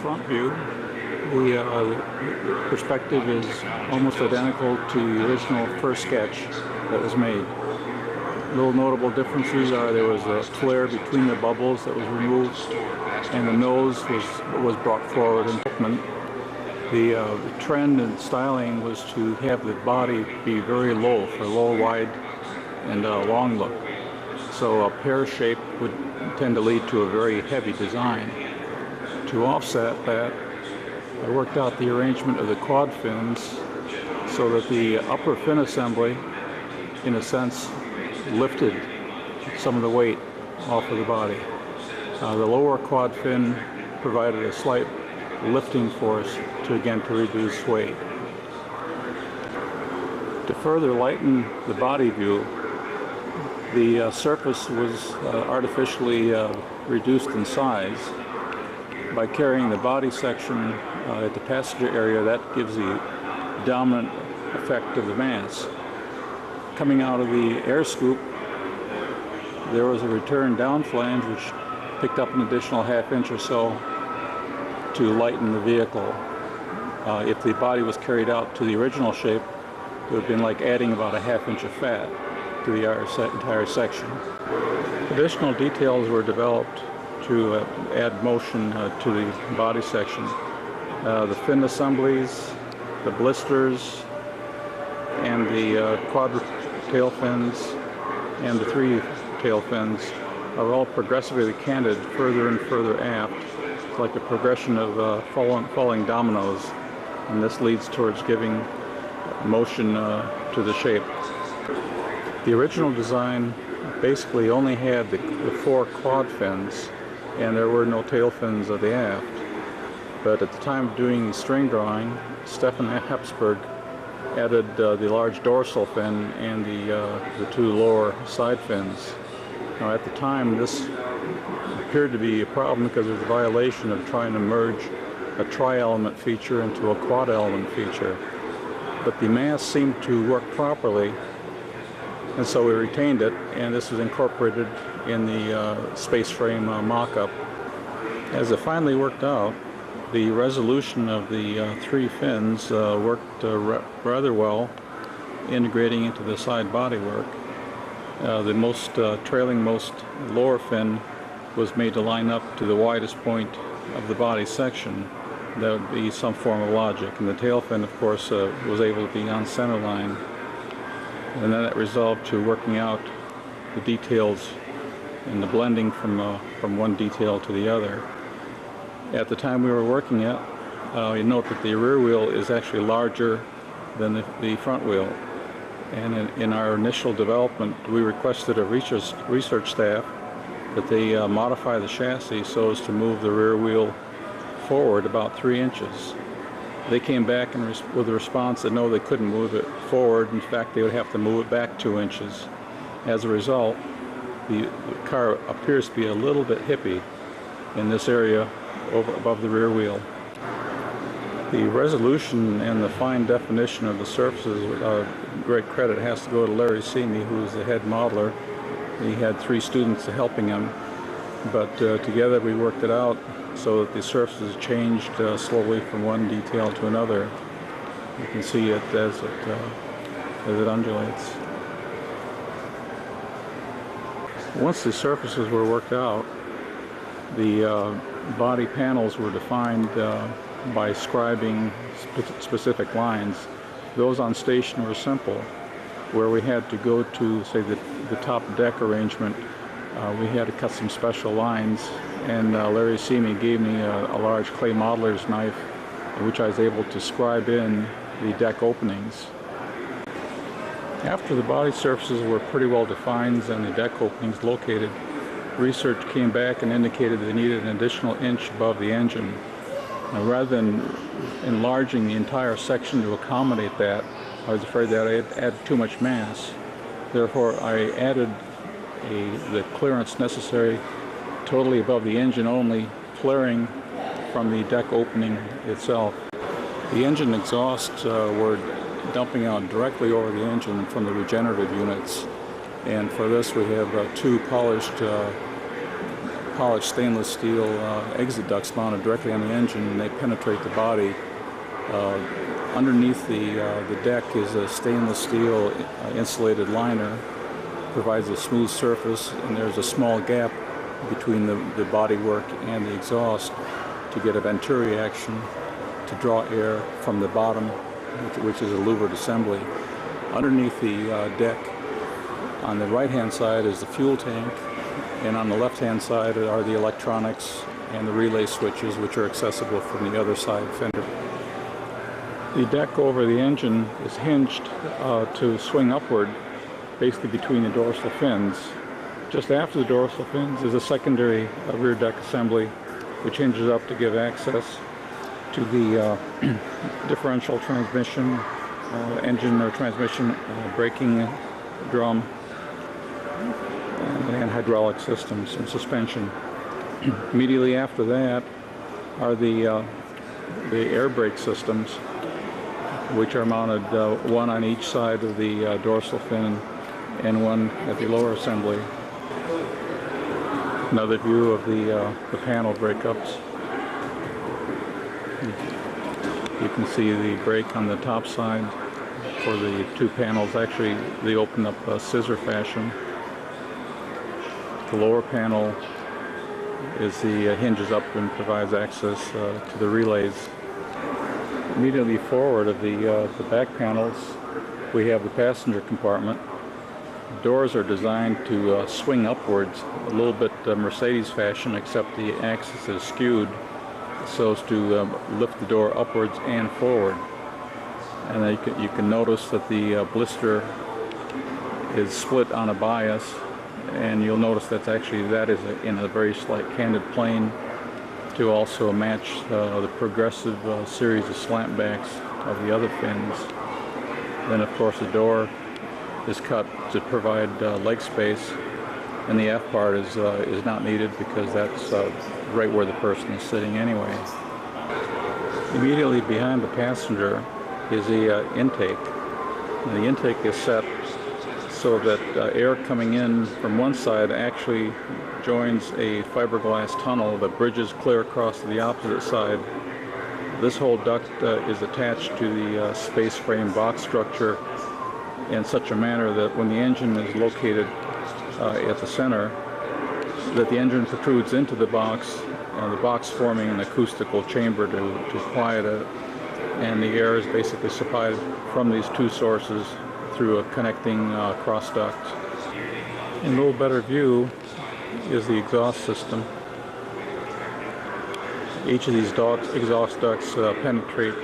front view, the perspective is almost identical to the original first sketch that was made. Little notable differences are there was a flare between the bubbles that was removed, and the nose was brought forward. And the trend and styling was to have the body be very low for low, wide, and long look. So a pear shape would tend to lead to a very heavy design. To offset that, I worked out the arrangement of the quad fins so that the upper fin assembly, in a sense, lifted some of the weight off of the body. The lower quad fin provided a slight lifting force to reduce weight. To further lighten the body view, the surface was artificially reduced in size. By carrying the body section at the passenger area, that gives the dominant effect of the mass. Coming out of the air scoop, there was a return down flange which picked up an additional ½ inch or so to lighten the vehicle. If the body was carried out to the original shape, it would have been like adding about a ½ inch of fat to the entire section. Additional details were developed to add motion to the body section. The fin assemblies, the blisters, and the quad tail fins and the 3 tail fins are all progressively canted further and further aft. It's like a progression of falling dominoes, and this leads towards giving motion to the shape. The original design basically only had the 4 quad fins, and there were no tail fins at the aft. But at the time of doing the string drawing, Stefan Hepsberg added the large dorsal fin and the 2 lower side fins. Now at the time, this appeared to be a problem because it was a violation of trying to merge a tri-element feature into a quad element feature. But the mass seemed to work properly, and so we retained it, and this was incorporated in the space frame mock-up. As it finally worked out, the resolution of the 3 fins worked rather well, integrating into the side bodywork. The trailing most lower fin was made to line up to the widest point of the body section. That would be some form of logic. And the tail fin, of course, was able to be on center line. And then that resolved to working out the details and the blending from one detail to the other. At the time we were working it, you note that the rear wheel is actually larger than the front wheel. And in our initial development, we requested of research staff that they modify the chassis so as to move the rear wheel forward about 3 inches. They came back with a response that no, they couldn't move it forward. In fact, they would have to move it back 2 inches. As a result, the car appears to be a little bit hippie in this area above the rear wheel. The resolution and the fine definition of the surfaces, great credit has to go to Larry Seamy, who is the head modeler. He had 3 students helping him, but together we worked it out so that the surfaces changed slowly from one detail to another. You can see it as it undulates. Once the surfaces were worked out, the body panels were defined by scribing specific lines. Those on station were simple. Where we had to go to, say, the top deck arrangement, we had to cut some special lines, and Larry Seamy gave me a large clay modeler's knife in which I was able to scribe in the deck openings. After the body surfaces were pretty well defined and the deck openings located, research came back and indicated they needed an additional inch above the engine. Now, rather than enlarging the entire section to accommodate that, I was afraid that I'd add too much mass. Therefore, I added the clearance necessary totally above the engine only, flaring from the deck opening itself. The engine exhausts were dumping out directly over the engine from the regenerative units, and for this we have 2 polished polished stainless steel exit ducts mounted directly on the engine, and they penetrate the body. Underneath the deck is a stainless steel insulated liner, provides a smooth surface, and there's a small gap between the bodywork and the exhaust to get a venturi action to draw air from the bottom, which is a louvered assembly. Underneath the deck, on the right-hand side is the fuel tank, and on the left-hand side are the electronics and the relay switches, which are accessible from the other side fender. The deck over the engine is hinged to swing upward, basically between the dorsal fins. Just after the dorsal fins is a secondary rear deck assembly, which hinges up to give access to the differential transmission, engine or transmission braking drum, and hydraulic systems and suspension. Immediately after that are the air brake systems, which are mounted one on each side of the dorsal fin and one at the lower assembly. Another view of the panel breakups. You can see the brake on the top side for the two panels. Actually, they open up scissor fashion. The lower panel is the hinges up and provides access to the relays. Immediately forward of the back panels, we have the passenger compartment. The doors are designed to swing upwards, a little bit Mercedes fashion, except the axis is skewed so as to lift the door upwards and forward. And you can notice that the blister is split on a bias, and you'll notice that is in a very slight canted plane to also match the progressive series of slant backs of the other fins. Then of course the door is cut to provide leg space, and the F part is not needed because that's right where the person is sitting anyway. Immediately behind the passenger is the intake. And the intake is set so that air coming in from one side actually joins a fiberglass tunnel that bridges clear across to the opposite side. This whole duct is attached to the space frame box structure in such a manner that when the engine is located at the center, that the engine protrudes into the box forming an acoustical chamber to quiet it, and the air is basically supplied from these two sources through a connecting cross duct. In a little better view is the exhaust system. Each of these exhaust ducts penetrate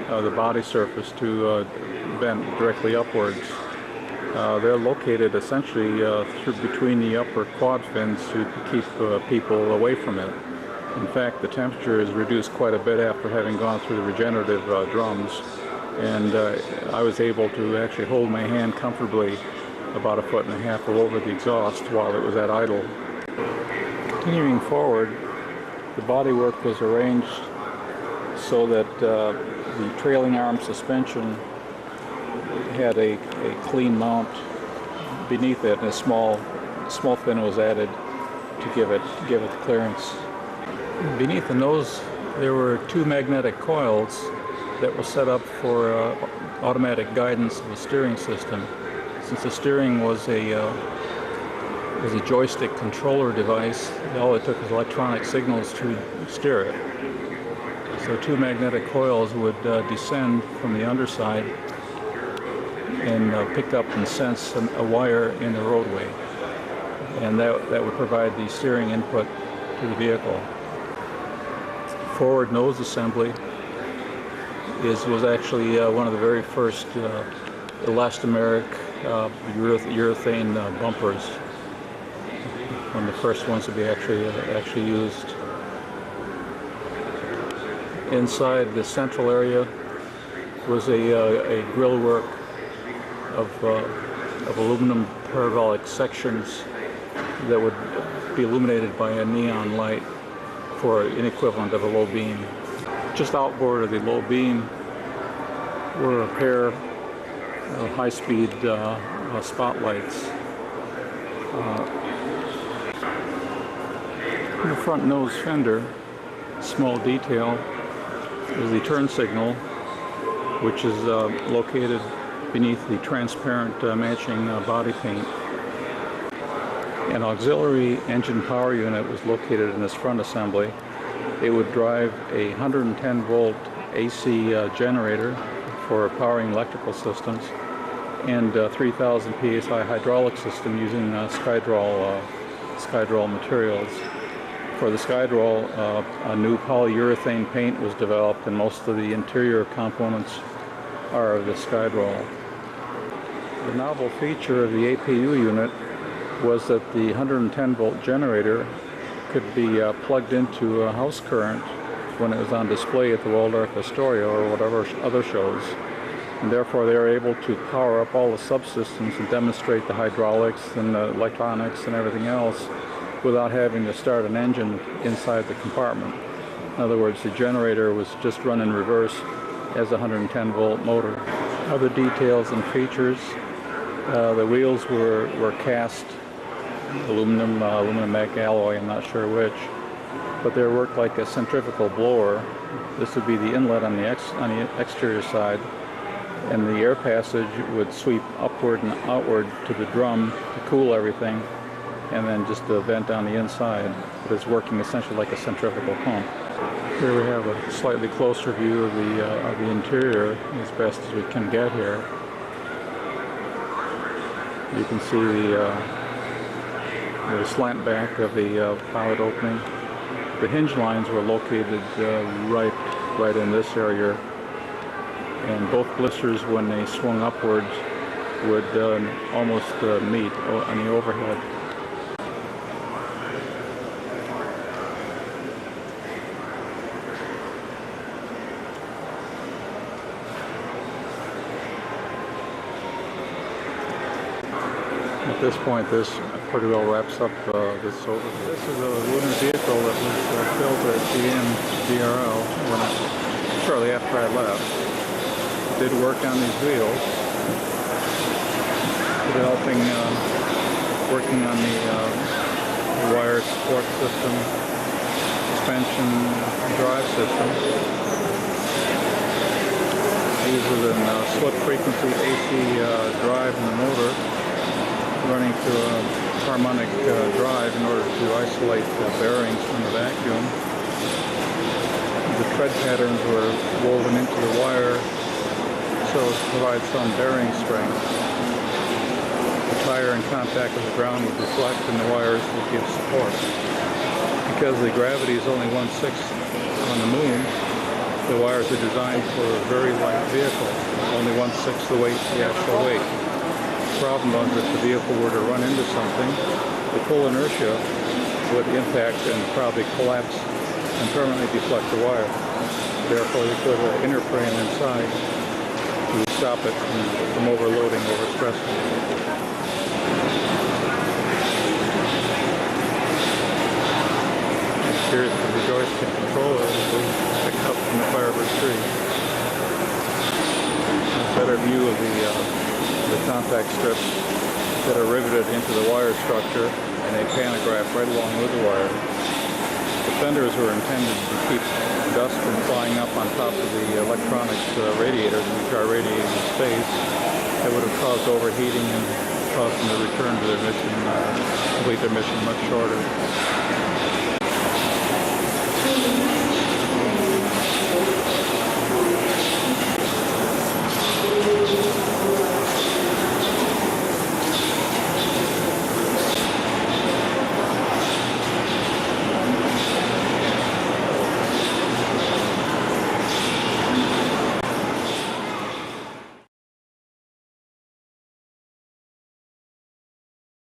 the body surface to vent directly upwards. They're located essentially between the upper quad fins to keep people away from it. In fact, the temperature is reduced quite a bit after having gone through the regenerative drums, and I was able to actually hold my hand comfortably about 1.5 feet over the exhaust while it was at idle. Continuing forward, the bodywork was arranged so that the trailing arm suspension had a clean mount beneath it, and a small fin was added to give it clearance. Beneath the nose, there were two magnetic coils that were set up for automatic guidance of the steering system. Since the steering was a joystick controller device, all it took was electronic signals to steer it. So two magnetic coils would descend from the underside and pick up and sense a wire in the roadway, and that would provide the steering input to the vehicle. Forward nose assembly was actually one of the very first elastomeric urethane bumpers, one of the first ones to be actually used. Inside the central area was a grill work of aluminum parabolic sections that would be illuminated by a neon light for an equivalent of a low beam. Just outboard of the low beam were a pair of high-speed spotlights. The front nose fender, small detail, is the turn signal, which is located beneath the transparent matching body paint. An auxiliary engine power unit was located in this front assembly. It would drive a 110 volt AC generator for powering electrical systems and 3000 psi hydraulic system using Skydrol materials. For the Skydrol, a new polyurethane paint was developed, and most of the interior components are of the Skydrol. The novel feature of the APU unit was that the 110 volt generator could be plugged into a house current when it was on display at the Waldorf Astoria or whatever other shows. And therefore they are able to power up all the subsystems and demonstrate the hydraulics and the electronics and everything else without having to start an engine inside the compartment. In other words, the generator was just run in reverse as a 110 volt motor. Other details and features, the wheels were cast aluminum mag alloy, I'm not sure which, but they worked like a centrifugal blower. This would be the inlet on the exterior side, and the air passage would sweep upward and outward to the drum to cool everything, and then just a vent on the inside. But it's working essentially like a centrifugal pump. Here we have a slightly closer view of the interior, as best as we can get here. You can see the slant back of the pilot opening. The hinge lines were located right in this area, and both blisters, when they swung upwards, would almost meet on the overhead. At this point, this pretty well wraps up this overview. This is a lunar vehicle that was built at GM-DRL shortly after I left. Did work on these wheels, working on the wire support system, suspension, drive system. Uses a split frequency AC drive in the motor, running to a harmonic drive in order to isolate the bearings from the vacuum. The tread patterns were woven into the wire so as to provide some bearing strength. The tire in contact with the ground would deflect and the wires would give support. Because the gravity is only 1/6 on the moon, the wires are designed for a very light vehicle, only 1/6 the weight, the actual weight. The problem was if the vehicle were to run into something, the pull inertia would impact and probably collapse and permanently deflect the wire. Therefore, you put an inner frame inside to stop it from overloading, overstressing. Here's the joystick controller that we picked up from the Firebird 3. A better view of the contact strips that are riveted into the wire structure, and they pantograph right along with the wire. The fenders were intended to keep dust from flying up on top of the electronics radiators, which are radiating in space. That would have caused overheating and caused them to return to their mission, complete their mission much shorter.